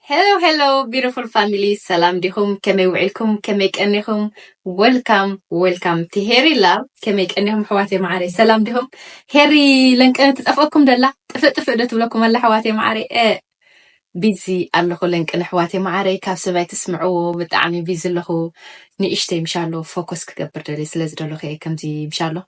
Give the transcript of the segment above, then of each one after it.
Hello, beautiful family. Salam dikum, keme وعلكم, keme كأنكم. Welcome to Harry Love. keme كأنهم حواتي معاري. Salam dikum. Harry لنك أنا تتفقكم دلا. تفقدت لكم الله حواتي معاري. بيزي الله لنك أنا حواتي معاري. كاف سبعي تسمعوا بتعمي بيزي له نيشتي مشالو فوكس كبر دلي سلازر له خي كم زي مشالو.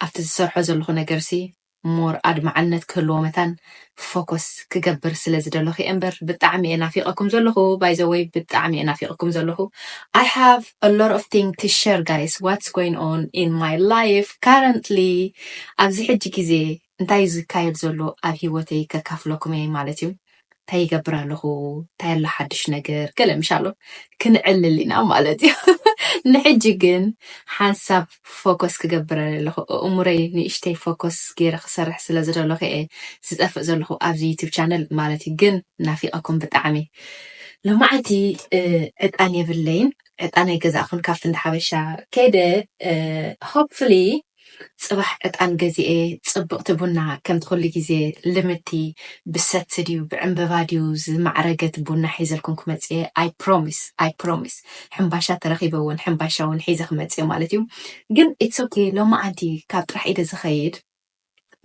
after الصرحة زلخو نجرسي مور أد معنت كله مثلا فوكس كجبر سلز دلخي أمبر بتعمي أنا في أكم زلخو by the way بتعمي أنا في أكم زلخو I have a lot of things to share guys what's going on in my life currently أبزي حجي كذي انتي زكاير زلو أبي وتي ككافلكم يعني مالتيو تاي جبر له تاي لحدش نجر كلام شالو كنعل لنا مالتي نحجي حسب فوكس كجبر له أموري نيشتي فوكس غير خسرح سلازر له إيه ستأفز له أبزي يوتيوب channel مالتي جن نافي أكون بتعمي لما عتي أتاني بالليل أتاني كذا أكون كافن حبشة كده hopefully صباح أتان جزئي تصبق تبونا كم تقولي جزء لمتي بالست ديو بعنبا ديوز معرقة بونا حيزة لكم كمتي I promise حنباشا ترخيبا ون حنباشا ون حيزة خمتي مالتيو جن it's okay لو ما عندي كابت رح إيدا زخيد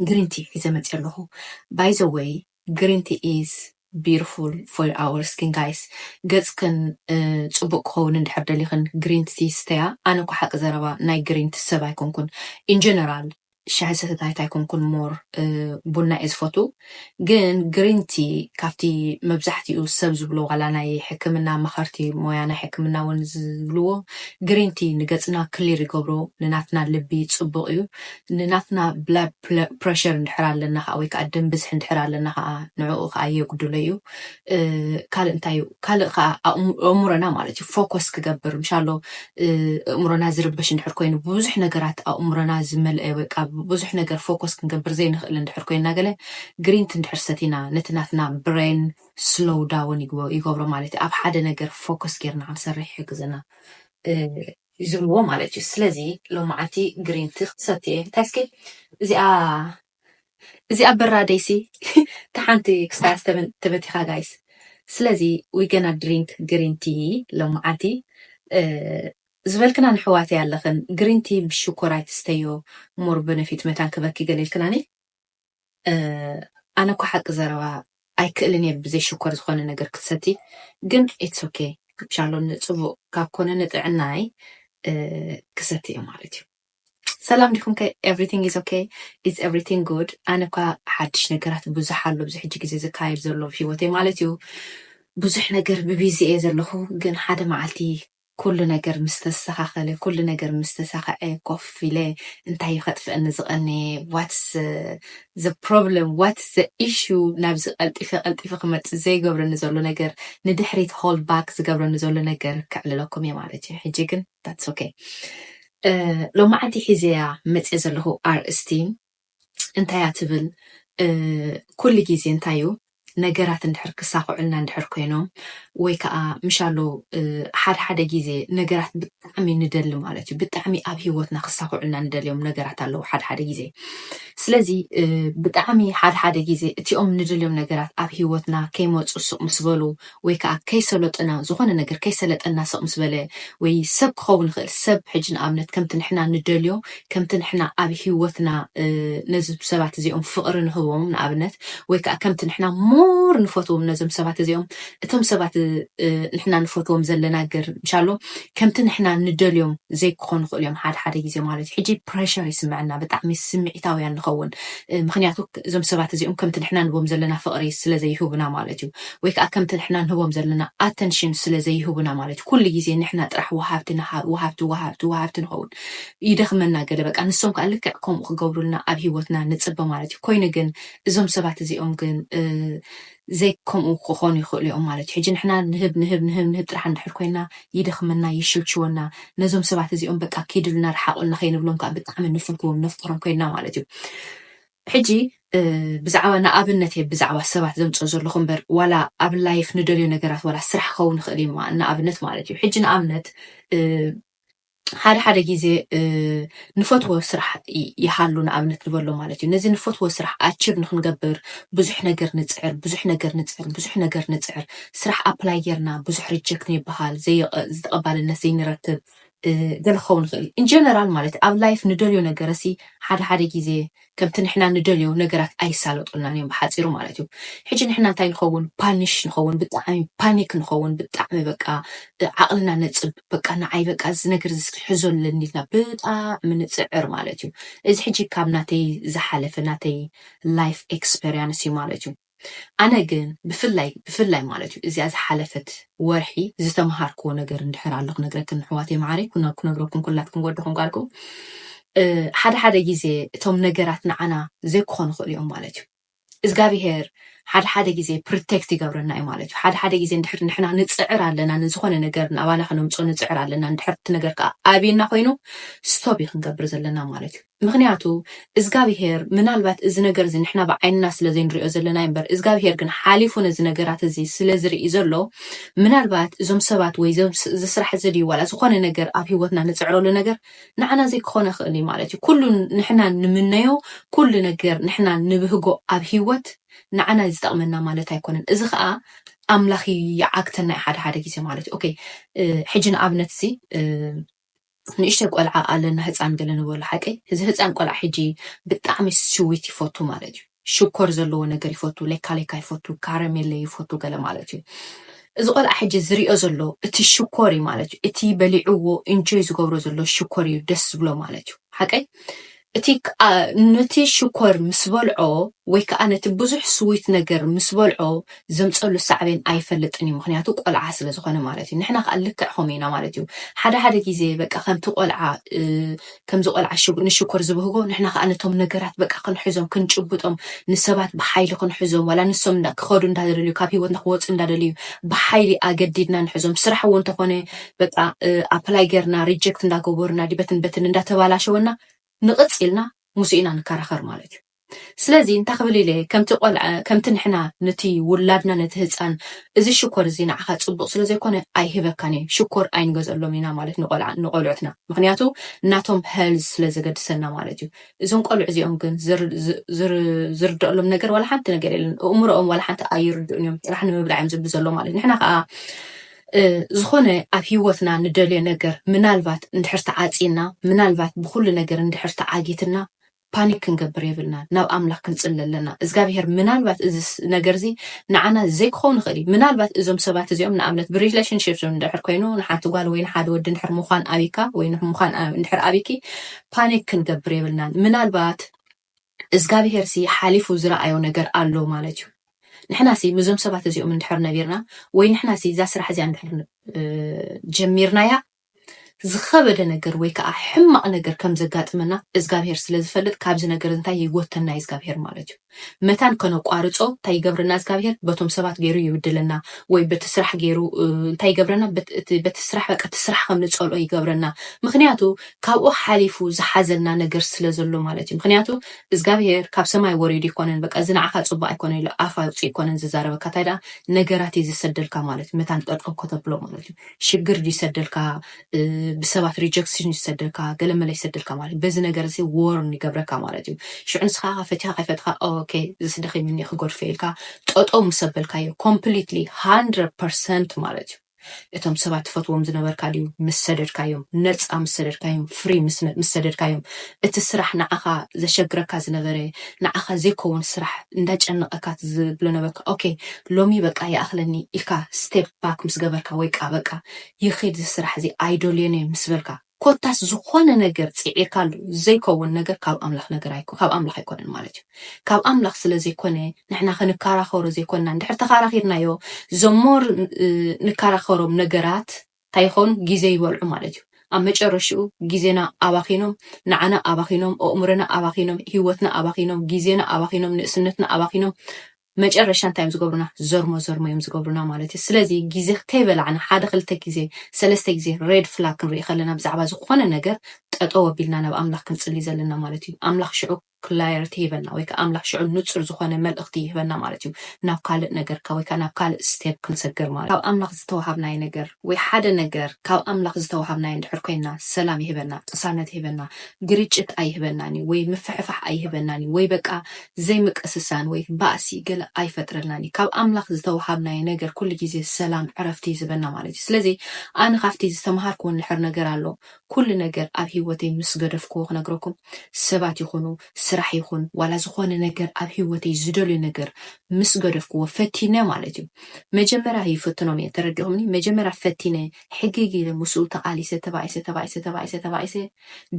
green tea حيزة متي له by the way green tea is beautiful for our skin guys قدس كن تصبق خون ندحر دليخن green tea ستيا أنا كو حق زربا ناي green tea سبا يكون in general شحسة تايتا يكون مور بنا إز فوتو جن green tea كافتي مبزحتي وسبز بلو على ناي حكمنا مخارتي مويانا حكمنا ونزلو green tea نقصنا كلير يقبرو لناتنا لبي تصبقيو لناتنا blood pressure ندحرال لنا أو يكقدم بزح ندحرال لنا نعوق خايو قدوليو كال انتايو كال أمورنا مالتي فوكس كجبر مشالو أمورنا زربش ندحر كوين بوزح نجارات أمورنا زمل أوك بوزح نجار فوكس كنجبر زين ندحر كوين نجله جرين تندحر ستينا نتناتنا brain slow down يقبرو مالتي أب حدا نجار فوكس كيرنا عم سرح كزنا يزلوا مالتي سلزي لو معتي جرين تخصتي تاسكي زي أبرا ديسي تحنتي كستاس تبتيخا guys سلزي we gonna drink green tea لو معتي زبالكنا نحواتي علخن green tea بشوكورايت استيو مور بنفيت متان كبكي قليل كناني أنا كو حق زروا أي كألني بزي شوكور زخون نجر كستي جن it's okay شالو نتصبو كابكونا نتعناي كستي مالتي سلام لكم everything is okay is everything good أنا كا حدش نجرات بزح حلو بزح يجي زي كاير زلو في وتي مالتيو بزح نجر ببيزي إيه زلو جن حدا معلتي كل نجر مستسخة خلي كل نجر مستسخة كوفي ليه انت يخد في أن زغني what's the problem what's the issue نابز قلتي قمت زي قبل نزولو نجر ندحريت hold back زي قبل نزولو نجر كعلي لكم يا معلتي حجيجن that's okay لو ما عندي حزيا متأذى له RST انتايا تبل كل جيزي انتايو نجارات ندحر كساقو علنا ندحر كينو ويكا مشالو حد جيزي نجارات بتعمي ندل مالتي بتعمي أب هيوتنا كساقو علنا ندل يوم نجارات اللو حد جيزي سلازي بتعمي حد جيزي تيوم ندل يوم نجارات أب هيوتنا كيموت السوق مسبلو ويكا كيسلت أنا زغون نجار كيسلت أنا سوق مسبله ويسب خون خل سب حجنا أمنت كم تنحنا ندليو كم تنحنا أب هيوتنا نزب سبعة زيهم فقر هوهم من أبنت ويكا كم تنحنا مور نفوتهم نزم سبعة زيهم تم سبعة نحنا نفوتهم زلنا جر مشالو كم تنحنا ندليهم زي كون اليوم حد يجي مالت حجي بريشر يسمعنا بتعمي السمع تاوي عن خون مخنياتو زم سبعة زيهم كم تنحنا نبوم زلنا فقري سلا زي هو بنا مالتو ويكا كم تنحنا نبوم زلنا attention سلا زي هو بنا مالت كل جزء نحنا طرح وهابت نخون يدخمنا قلبك أنا السوق قال لك كم قبروا لنا أبي وتنا نتصب مالتي كوين جن زم سبعة زيهم جن زي كم وخون يخلي مالتي حجي نحنا نهب رح نحر كوينا يدخمنا يشلشونا نزم سبعة زيهم بك أكيد لنا رح قلنا خينا بلون كأبد عمل نفكهم نفطرهم كوينا مالتي حجي بزعوا أنا أبنتي بزعوا السبعة زم تجر لهم بر ولا قبل لا يفندلي نجارات ولا سرح خون خلي ما أنا أبنت مالتي حجي أنا أبنت ሓደ ጊዜ ንፈትዎ ስራሕ ይሃሉ ንኣብነት ንበሎ ማለት እዩ ነዚ ንፈትዎ ስራሕ ኣቺቭ ንክንገብር ብዙሕ ነገር ንፅዕር ስራሕ ኣፕላይ ጌርና ብዙሕ ሪጀክት ይበሃል ዝተቐባልነት ዘይንረክብ ገለ ክኸውን ይኽእል ኢን ጀነራል ማለት ኣብ ላይፍ ንደልዮ ነገረሲ ሓደ ጊዜ ከምቲ ንሕና ንደልዮ ነገራት ኣይሳለጡልናን እዮም ብሓፂሩ ማለት እዩ ሕጂ ንሕና እንታይ ንኸውን ፓኒሽ ንኸውን ብጣዕሚ ፓኒክ ንኸውን ብጣዕሚ በቃ ዓቕልና ነፅብ በቃ ንዓይ በቃ እዚ ነገር ዝሕዘለኒ ኢልና ብጣዕሚ ንፅዕር ማለት እዩ እዚ ሕጂ ካብ ናተይ ዝሓለፈ ናተይ ላይፍ ኤክስፔሪንስ እዩ ማለት እዩ ኣነ ግን ብፍላይ ማለት እዩ እዚኣ ዝሓለፈት ወርሒ ዝተምሃርክዎ ነገር እንድሕር ኣለኹ ነግረክን ኣሕዋተይ ማዕረይ ክነግረኩም ኩላትኩም ወድኹም ቃልኩም ሓደ ጊዜ እቶም ነገራት ንዓና ዘይክኾኑ ይኽእሉ እዮም ማለት እዩ እግዚኣብሄር ሓደ ጊዜ ፕሮቴክት ይገብረና እዩ ማለት እዩ ሓደ ጊዜ እንድሕር ንሕና ንፅዕር ኣለና ንዝኾነ ነገር ንኣባና ክነምፅኦ ንፅዕር ኣለና እንድሕር እቲ ነገር ከዓ ኣብና ኮይኑ ስቶፕ ክንገብር ዘለና ማለት እዩ ምክንያቱ እግዚኣብሄር ምናልባት እዚ ነገር እዚ ንሕና ብዓይንና ስለዘይንሪኦ ዘለና እምበር እግዚኣብሄር ግን ሓሊፉ ነዚ ነገራት እዚ ስለዝርኢ ዘሎ ምናልባት እዞም ሰባት ወይ ዝስራሕ እዚ ድዩ ዋላ ዝኾነ ነገር ኣብ ሂወትና ንፅዕረሉ ነገር ንዓና ዘይክኾነ ይኽእል እዩ ማለት እዩ ኩሉ ንሕና ንምነዮ ኩሉ ነገር ንሕና ንብህጎ ኣብ ሂወት ንዓና ዝጠቕመና ማለት ኣይኮነን እዚ ከዓ ኣምላኽ ይዓግተና ሓደ ጊዜ ማለት እዩ ኦኬ ሕጂ ንኣብነት እዚ ንእሽተይ ቆልዓ ኣለና ህፃን ገለ ንበሎ ሓቀይ እዚ ህፃን ቆልዓ ሕጂ ብጣዕሚ ስዊት ይፈቱ ማለት እዩ ሽኮር ዘለዎ ነገር ይፈቱ ሌካ ይፈቱ ካራሜለ ይፈቱ ገለ ማለት እዩ እዚ ቆልዓ ሕጂ ዝሪኦ ዘሎ እቲ ሽኮር እዩ ማለት እዩ እቲ በሊዕዎ ኢንጆይ ዝገብሮ ዘሎ ሽኮር እዩ ደስ ዝብሎ ማለት እዩ ሓቀይ እቲ ነቲ ሽኮር ምስ በልዖ ወይ ከዓ ነቲ ብዙሕ ስዊት ነገር ምስ በልዖ ዘምፀሉ ሳዕቤን ኣይፈልጥን እዩ ምክንያቱ ቆልዓ ስለ ዝኾነ ማለት እዩ ንሕና ከዓ ልክዕ ከምኡ ኢና ማለት እዩ ሓደ ጊዜ በቃ ከምቲ ቆልዓ ከምዚ ቆልዓ ንሽኮር ዝብህጎ ንሕና ከዓ ነቶም ነገራት በቃ ክንሕዞም ክንጭብጦም ንሰባት ብሓይሊ ክንሕዞም ዋላ ንሶም ክኸዱ እንዳደልዩ ካብ ሂወትና ክወፁ እንዳደልዩ ብሓይሊ ኣገዲድና ንሕዞም ስራሕ እውን እንተኾነ በቃ ኣፕላይ ጌርና ሪጀክት እንዳገበሩና በትን እንዳተባላሸወና ንቕፅልና ሙሲእና ንከራኸር ማለት እዩ ስለዚ እንታይ ክብል ኢለ ከምቲ ንሕና ነቲ ውላድና ነቲ ህፃን እዚ ሽኮር እዚ ንዓኻ ፅቡቕ ስለዘይኮነ ኣይሂበካን እየ ሽኮር ኣይንገዘሎም ኢና ማለት ንቆልዑትና ምክንያቱ እናቶም ሄልዝ ስለዘገድሰና ማለት እዩ እዞም ቆልዑ እዚኦም ግን ዝርድአሎም ነገር ዋላ ሓንቲ ነገር የለን እምሮኦም ዋላ ሓንቲ ኣይርድኡን እዮም ጥራሕ ንምብላዕ እዮም ዝብል ዘሎ ማለት ንሕና ከዓ ዝኾነ ኣብ ሂወትና ንደልዮ ነገር ምናልባት እንድሕር ተዓፂና ምናልባት ብኩሉ ነገር እንድሕር ተዓጊትና ፓኒክ ክንገብር የብልና ናብ ኣምላኽ ክንፅሊ ኣለና እግዚኣብሄር ምናልባት እዚ ነገር እዚ ንዓና ዘይክኸውን ይኽእል እዩ ምናልባት እዞም ሰባት እዚኦም ንኣብነት ብሪሌሽንሽፕ እንድሕር ኮይኑ ንሓንቲ ጓል ወይ ንሓደ ወዲ እንድሕር ምዃን ኣብካ ወይ ምዃን እንድሕር ኣብኪ ፓኒክ ክንገብር የብልና ምናልባት እግዚኣብሄር ሲ ሓሊፉ ዝረኣዮ ነገር ኣሎ ማለት እዩ ንሕና ሲ ምዞም ሰባት እዚኦም እንድሕር ነቢርና ወይ ንሕና ሲ እዛ ስራሕ እዚኣ እንድሕር ጀሚርናያ ዝኸበደ ነገር ወይ ከዓ ሕማቕ ነገር ከም ዘጋጥመና እግዚኣብሄር ስለዝፈልጥ ካብዚ ነገር እንታይ ይጎተና እግዚኣብሄር ማለት እዩ መታን ከነቋርፆ እንታይ ይገብረና እግዚኣብሄር በቶም ሰባት ገይሩ ይብድለና ወይ በቲ ስራሕ ገይሩ እንታይ ይገብረና በቲ ስራሕ በቃ እቲ ስራሕ ከም ንፀልኦ ይገብረና ምክንያቱ ካብኡ ሓሊፉ ዝሓዘልና ነገር ስለዘሎ ማለት እዩ ምክንያቱ እግዚኣብሄር ካብ ሰማይ ወሪዱ ይኮነን በቃ እዚ ንዓኻ ፅቡቅ ኣይኮነን ኢሉ ኣፍ ኣውፅኡ ይኮነን ዝዛረበካ እንታይ ደኣ ነገራት እዩ ዝሰደልካ ማለት እዩ መታን ጠልጦም ከተብሎ ማለት እዩ ሽግር ይሰደልካ ብሰባት ሪጀክሽን ይሰደልካ ገለመለ ይሰደልካ ማለት በዚ ነገር እዚ ወርን ይገብረካ ማለት እዩ ሽዑ ንስኻ ፈቲኻ ከይፈትካ ኦኬ ዝስደኺምኒ ክጎድፈ ኢልካ ጠጠው ምሰበልካዮ ኮምፕሊትሊ 100% ማለት እዩ እቶም ሰባት ትፈትዎም ዝነበርካ ድዩ ምስ ሰደድካዮም ነፃ ምስ ሰደድካዮም ፍሪ ምስ ሰደድካዮም እቲ ስራሕ ንዓኻ ዘሸግረካ ዝነበረ ንዓኻ ዘይከውን ስራሕ እንዳጨነቐካ ዝብሎ ነበርካ ኦኬ ሎሚ በቃ ይኣኽለኒ ኢልካ ስቴፕ ባክ ምስ ገበርካ ወይ ቃ በቃ ይኸይድ ስራሕ እዚ ኣይደልዮን ምስ በልካ ኮታስ ዝኾነ ነገር ፅዒርካሉ ዘይከውን ነገር ካብ ኣምላኽ ነገር ካብ ኣምላኽ ኣይኮነን ማለት እዩ ካብ ኣምላኽ ስለዘይኮነ ንሕና ክንከራኸሮ ዘይኮንና እንድሕር ተኸራኺርናዮ ዘሞር ንከራኸሮም ነገራት እንታይ ይኾኑ ግዜ ይበልዑ ማለት እዩ ኣብ መጨረሽኡ ግዜና ኣባኺኖም ንዓና ኣባኺኖም ኣእምሮና ኣባኺኖም ሂወትና ኣባኺኖም ግዜና ኣባኺኖም ንእስነትና ኣባኺኖም መጨረሻ እንታይ እዮም ዝገብሩና ዘርሞ እዮም ዝገብሩና ማለት እዩ ስለዚ ግዜ ከይበላዕና ሓደ ክልተ ግዜ ሰለስተ ግዜ ሬድ ፍላግ ክንርኢ ከለና ብዛዕባ ዝኾነ ነገር ጠጠው ኣቢልና ናብ ኣምላኽ ክንፅሊ ዘለና ማለት እዩ ኣምላኽ ሽዑ clarity ይበና ወይ ከአምላኽ ሽዑ ንጹር ዝኾነ መልእኽቲ ይበና ማለት እዩ ናብ ካልእ ነገር ወይ ናብ ካልእ ስቴፕ ክንሰግር ማለት ካብ ኣምላኽ ዝተወሃብናይ ነገር ወይ ሓደ ነገር ካብ ኣምላኽ ዝተወሃብናይ እንድሕር ኮይና ሰላም ይህበና ቅሳነት ይህበና ግርጭት ኣይህበናኒ ወይ ምፍሕፋሕ ኣይህበናኒ ወይ በቃ ዘይምቀስሳን ወይ ባእሲ ገለ ኣይፈጥረልናኒ ካብ ኣምላኽ ዝተወሃብናይ ነገር ኩሉ ግዜ ሰላም ዕረፍቲ ዝህበና ማለት እዩ ስለዚ ኣነ ካብቲ ዝተምሃርኩ ንድሕር ነገር ኣሎ ኩሉ ነገር ኣብ ሂወተይ ምስ ገደፍክዎ ክነግረኩም ሰባት ይኹኑ ስራሕ ይኹን ዋላ ዝኾነ ነገር ኣብ ሂወተይ ዝደልዩ ነገር ምስ ገደፍክዎ ፈቲነ ማለት እዩ መጀመርያ ይፈትኖም እየ ተረዲኹምኒ መጀመርያ ፈቲነ ሕጊግ ኢለ ምስኡ ተቃሊሰ ተባኢሰ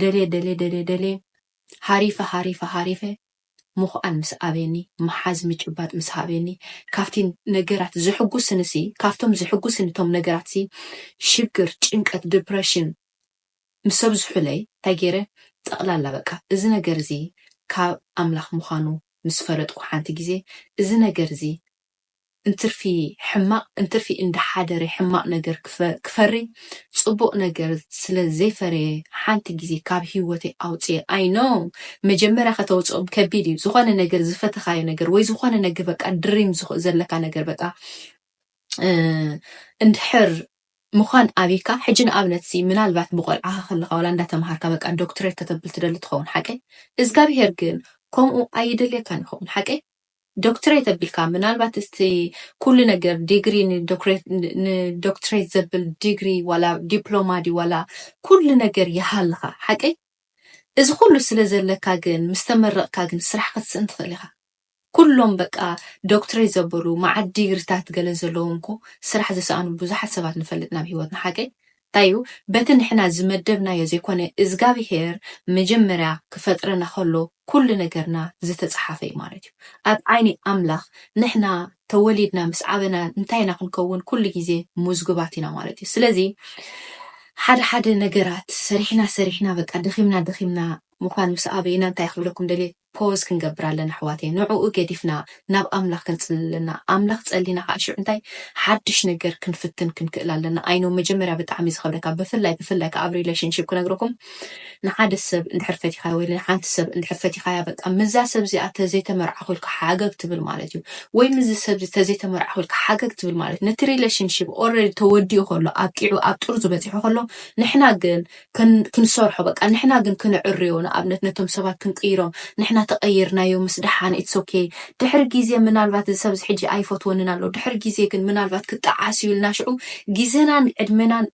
ደሌ ሃሪፈ ምዃን ምስ ኣበኒ መሓዝ ምጭባጥ ምስ ሃበኒ ካብቲ ነገራት ዝሕጉስንሲ ካብቶም ዝሕጉስን ቶም ነገራትሲ ሽግር ጭንቀት ዲፕሬሽን ምሰብ ዝሑለይ እንታይ ገይረ ጠቕላላ በቃ እዚ ነገር እዚ ካብ ኣምላኽ ምዃኑ ምስ ፈለጥኩ ሓንቲ ግዜ እዚ ነገር እዚ እንትርፊ እንዳሓደረ ሕማቅ ነገር ክፈሪ ጽቡቅ ነገር ስለ ዘይፈረየ ሓንቲ ግዜ ካብ ሂወተይ ኣውፅየ ኣይኖ መጀመርያ ከተውፅኦም ከቢድ እዩ ዝኾነ ነገር ዝፈተኻዮ ነገር ወይ ዝኾነ ነገር በቃ ድሪም ዘለካ ነገር በቃ እንድሕር ምዃን ኣቢካ ሕጂ ንኣብነት ሲ ምናልባት ብቆልዓኻ ከለኻ ዋላ እንዳተምሃርካ በቃ ዶክትሬት ከተብል ትደሊ ትኸውን ሓቀ እግዚአብሔር ግን ከምኡ ኣይደልየካን ይኸውን ሓቀ ዶክትሬት ኣቢልካ ምናልባት እስቲ ኩሉ ነገር ዲግሪ ንዶክትሬት ዘብል ዲግሪ ዋላ ዲፕሎማ ዲ ዋላ ኩሉ ነገር ይሃልኻ ሓቀ እዚ ኩሉ ስለ ዘለካ ግን ምስ ተመረቕካ ግን ስራሕ ክትስእን ትኽእል ኢኻ ኩሎም በቃ ዶክትሬት ዘበሉ ማዓድ ዲግሪታት ገለ ዘለዎም እኮ ስራሕ ዝሰኣኑ ብዙሓት ሰባት ንፈልጥ ናብ ሂወትና ሓቀ ታዩ በቲ ንሕና ዝመደብናዮ ዘይኮነ እግዚአብሔር መጀመርያ ክፈጥረና ከሎ ኩሉ ነገርና ዝተጻሓፈ እዩ ማለት እዩ ኣብ ዓይኒ ኣምላኽ ንሕና ተወሊድና ምስ ዓበና እንታይና ክንከውን ኩሉ ግዜ ሙዝግባት ኢና ማለት እዩ ስለዚ ሓደ ነገራት ሰሪሕና በቃ ደኺምና ምዃን ምስ ኣበይና እንታይ ክብለኩም ደልየ ፖዝ ክንገብር ኣለና ኣሕዋተይ ንዕኡ ገዲፍና ናብ ኣምላኽ ክንጽልለና ኣምላኽ ጸሊና ከዓ ሽዑ እንታይ ሓድሽ ነገር ክንፍትን ክንክእል ኣለና ኣይኖ መጀመርያ ብጣዕሚ ዝኸብደካ ብፍላይ ኣብ ሪሌሽንሺፕ ክነግረኩም ንሓደ ሰብ እንድሕር ፈቲኻ ወይ ንሓንቲ ሰብ እንድሕር ፈቲኻያ በቃ ምዛ ሰብ እዚኣ ተዘይተመርዓኹ ኢልካ ሓገግ ትብል ማለት እዩ ወይ ምዚ ሰብ ተዘይተመርዓኹ ኢልካ ሓገግ ትብል ማለት ነቲ ሪሌሽንሺፕ ኦልሬዲ ተወዲኡ ከሎ ኣብቂዑ ኣብ ጥሩ ዝበፂሑ ከሎ ንሕና ግን ክንሰርሖ በቃ ንሕና ግን ክንዕርዮ ንኣብነት ነቶም ሰባት ክንቅይሮም ንሕና ተቀይርናዮ ምስ ድሓን ኢትስ ኦኬ ድሕሪ ግዜ ምናልባት ሰብ ሕጂ ኣይፈትወንን ኣሎ ድሕሪ ግዜ ግን ምናልባት ክጣዓስዩ ኢልና ሽዑ ግዜናን ዕድመናን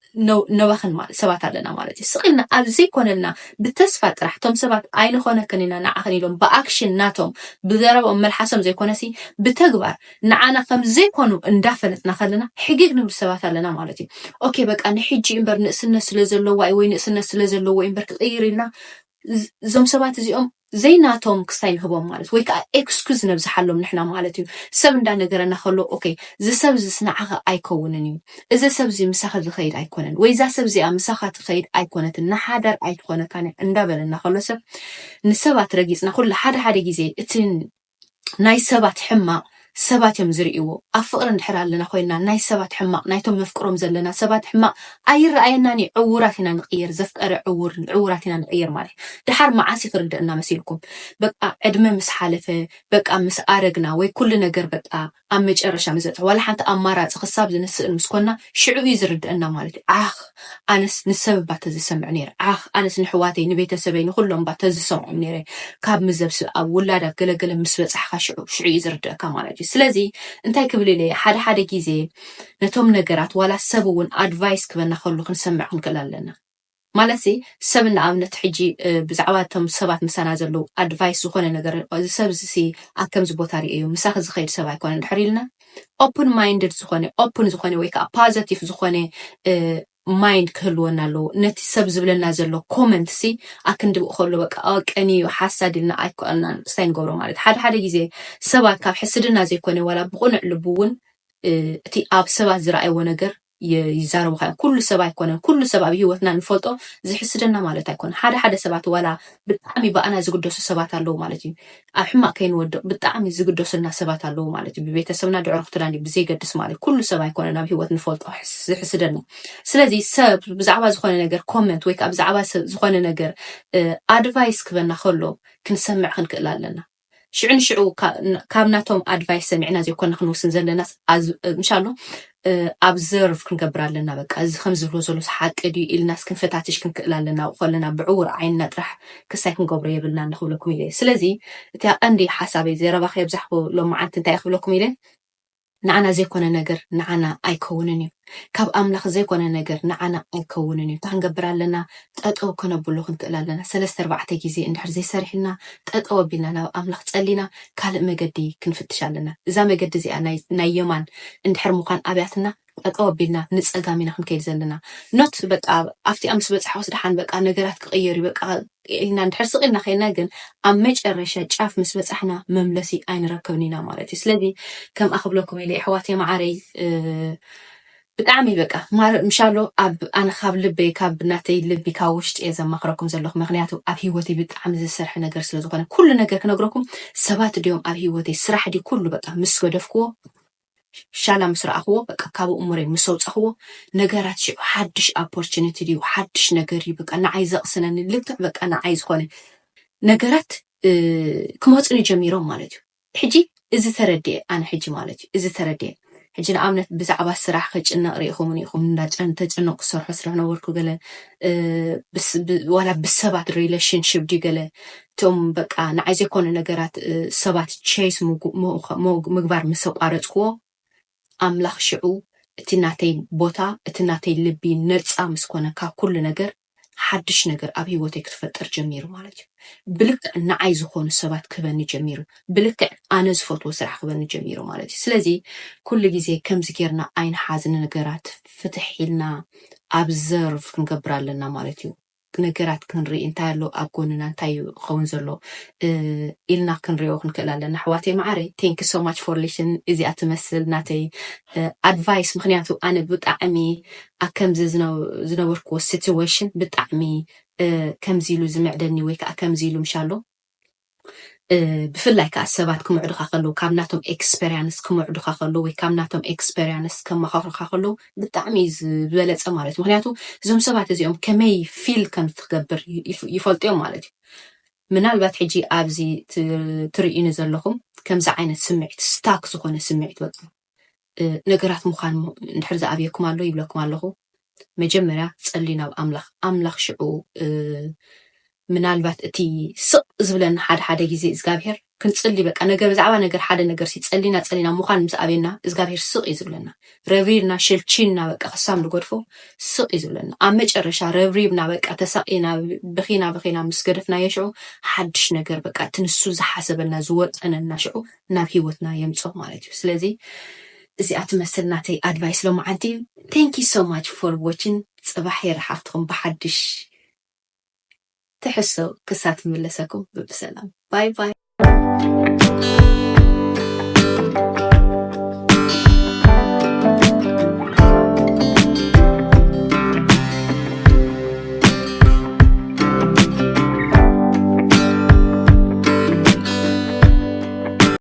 ነባኽን ሰባት ኣለና ማለት እዩ ስቂልና ኣብ ዘይኮነልና ብተስፋ ጥራሕ ቶም ሰባት ኣይንኾነክን ኢና ንዓኸን ኢሎም ብኣክሽን ናቶም ብዘረቦም መልሓሶም ዘይኮነሲ ብተግባር ንዓና ከም ዘይኮኑ እንዳፈለጥና ከለና ሕጊግ ንብል ሰባት ኣለና ማለት እዩ ኦኬ በቃ ንሕጂ እምበር ንእስነት ስለ ዘለዋ ወይ ንእስነት ስለ ዘለዎ እምበር ክቅይር ኢልና እዞም ሰባት እዚኦም ዘይናቶም ክስታይ ንህቦም ማለት ወይ ከዓ ኤክስኩዝ ነብዝሓሎም ንሕና ማለት እዩ ሰብ እንዳነገረና ከሎ ኦኬ እዚ ሰብ ዝስናዓኸ ኣይከውንን እዩ እዚ ሰብ እዚ ምሳኸ ዝኸይድ ኣይኮነን ወይ ዛ ሰብ እዚኣ ምሳኻ ትኸይድ ኣይኮነትን ንሓዳር ኣይትኾነካን እንዳበለና ከሎ ሰብ ንሰባት ረጊፅና ኩሉ ሓደ ግዜ እቲ ናይ ሰባት ሕማቅ ሰባት እዮም ዝርእይዎ ኣብ ፍቅሪ እንድሕር ኣለና ኮይና ናይ ሰባት ሕማቅ ናይቶም መፍቅሮም ዘለና ሰባት ሕማቅ ኣይረኣየናኒ ዕውራት ኢና ንቅየር ዘፍቀረ ዕውራት ኢና ንቅየር ማለት ድሓር መዓሲ ክርድአና መሲልኩም በቃ ዕድመ ምስ ሓለፈ በቃ ምስ ኣረግና ወይ ኩሉ ነገር በቃ ኣብ መጨረሻ መዘጥ ዋላ ሓንቲ ኣማራፂ ክሳብ ዝንስእል ምስኮና ሽዑ እዩ ዝርድአና ማለት እዩ ኣነስ ንሰብ ባተ ዝሰምዕ ነይረ ኣነስ ንሕዋተይ ንቤተሰበይ ንኩሎም ባተ ዝሰምዑ ነይረ ካብ ምዘብስ ኣብ ውላድ ኣብ ገለገለ ምስ በፅሕካ ሽዑ እዩ ዝርድአካ ማለት እዩ ስለዚ እንታይ ክብል ኢለ ሓደ ግዜ ነቶም ነገራት ዋላ ሰብ እውን ኣድቫይስ ክበና ከሉ ክንሰምዕ ክንክእል ኣለና ማለት ሰብ ንኣብነት ሕጂ ብዛዕባ እቶም ሰባት ምሳና ዘለዉ ኣድቫይስ ዝኾነ ነገር እዚ ሰብ እዚ ኣብ ከምዚ ቦታ ሪእዮ ምሳኺ ዝኸይድ ሰብ ኣይኮነ እንድሕር ኢልና ኦፕን ማይንድድ ዝኾነ ወይ ከዓ ፖዚቲቭ ዝኾነ ማይንድ ክህልወና ኣለዎ ነቲ ሰብ ዝብለና ዘሎ ኮመንት ኣክንድብኡ ከሎ በቃ ቀኒ ሓሳድ ኢልና ኣይኮኣልና ስታይ ንገብሮ ማለት ሓደ ግዜ ሰባት ካብ ሕስድና ዘይኮነ ዋላ ብቁኑዕ ልቡ እውን እቲ ኣብ ሰባት ዝረኣይዎ ነገር يزاروا خا كل سبا يكون كل سبا بهيوتنا نفلطو زحسدنا مالت يكون حدا سبات ولا بطعمي بقى انا زغدوس سبات الله مالتي احما كاين ود بطعمي زغدوسنا سبات الله مالتي ببيتسبنا دعرختنا بزي قدس مالي كل سبا يكون انا بهيوت نفلطو زحسدنا ስለዚህ ሰብ ብዛዕባ ዝኾነ ነገር ኮሜንት ወይ ካብ ብዛዕባ ዝኾነ ነገር ኣድቫይስ ክበና ከሎ ክንሰምዕ ክንክእል ኣለና ሽዕን ሽዑ ካብናቶም ኣድቫይስ ሰሚዕና ዘይኮንና ክንውስን ዘለና ምሻሎ observe ክንገብር ኣለና በቃ እዚ ከም ዝብሎ ዘሎ ሓቂ ድዩ ኢልናስ ክንፈታትሽ ክንክእል ኣለና ከለና ብዕውር ዓይንና ጥራሕ ክሳይ ክንገብሮ የብልና ንኽብለኩም ኢለ ስለዚ እቲ ቀንዲ ሓሳበይ ዘረባኸ የብዛሕኩ ሎማዓንቲ እንታይ ክብለኩም ኢለ ንዓና ዘይኮነ ነገር ንዓና ኣይከውንን እዩ ካብ ኣምላኽ ዘይኮነ ነገር ንዓና ኣይከውንን እዩ ታንገብር ኣለና ጠጠው ከነብሎ ክንክእል ኣለና 3-4 ግዜ እንድሕር ዘይሰሪሕና ጠጠው ኣቢልና ናብ ኣምላኽ ጸሊና ካልእ መገዲ ክንፍትሽ ኣለና እዛ መገዲ እዚኣ ናይ የማን እንድሕር ምዃን ኣብያትና ጠጠው ኣቢልና ንጸጋሚና ክንከይድ ዘለና ኖት በቃ ኣፍቲ ኣምስ በጽሓ ወስደሓን በቃ ነገራት ክቕየሩ በቃ إلنا نحرص إلنا خينا جن أمج الرشة شاف مسبتحنا مملسي أين ركبنينا مالتي سلدي كم أخذ لكم إلي حواتي معري بتعمي بقى مشالو أب أنا خاب لبي كاب ناتي لبي كاوشت إذا ما أخركم زلخ مغنياتو أب هيوتي بتعمي زي السرح نجر سلزوقنا كل نجر كنقركم سبات اليوم أب هيوتي السرح دي كله بقى مسكو دفكو شالا مسرع أخوه بقى كابو أمورين مسوت أخوه نجارات شيء حدش opportunity دي وحدش نجاري بقى أنا عايزة أصلا نلقى بقى أنا عايز خوني نجارات كم هتصني جميرون مالتي حجي إذا تردي أنا حجي مالتي إذا تردي حجي نعمل بزعبة السرح خج إن أريخهم ونيخهم ناج أنت جنو قصر حسر نوركو قال بس ولا بالسبعة relationship دي قال توم بقى أنا عايز يكون نجارات سبعة chase مقبار مسوق أرجكو أملاخ شعو اتناتي بوتا اتناتي لبي نرصا مسكونا كا كل نجر حدش نجر أبي وتك تفتر جمير مالك بلك أن عايز خون السبات كبني جمير بلك أنا زفوت وسرح كبني جمير مالك سلازي كل جزء كم ذكرنا أين حازن نجارات فتح لنا observe كنقبر لنا مالتيو نجارات كنري انتاي لو أبقوننا انتاي خونزلو إلنا كنريو كنكلا لنا حواتي معاري thank you so much for listening إذي أتمثل ناتي advice مخنياتو أنا بتعمي أكم زنوركو situation بتعمي كم زيلو زمعدني ويك أكم زيلو مشالو بفلاي كأسبات كم عدو خاخلو كامناتهم experience كم عدو خاخلو وكامناتهم experience كم خاخلو بتعميز بلد أمارات مخنياتو زوم سبات زيهم كمي فيل كان تخبر يفولت يوم مالتي من البات حجي أبزي تريين زلهم كم زعينة سمعت ستاك سخونة سمعت بقى نقرات مخان نحرز أبيكم الله يبلكم الله مجمرة تسألينا أملاخ شعو من البات تي سق زبلن حد جزء إزجابير كنت تسألي بك أنا جرب زعبان نجر حد نجر تسألينا مخان مسأبينا إزجابير سق يزبلنا ريفيرنا شلتشينا بك أخسام لغرفو سق يزبلنا أمج الرشا ريفيرنا بك أتسقينا بخينا مسقرفنا يشعو حدش نجر بك أتنسوز حسبنا زوت أنا نشعو نافيوتنا يمتصو مالتي سلازي إذا أتمثلنا تي advice لو معانتي thank you so much for watching صباحي رح أفتهم بحدش تحسوا قصات ملسكم بسلام باي باي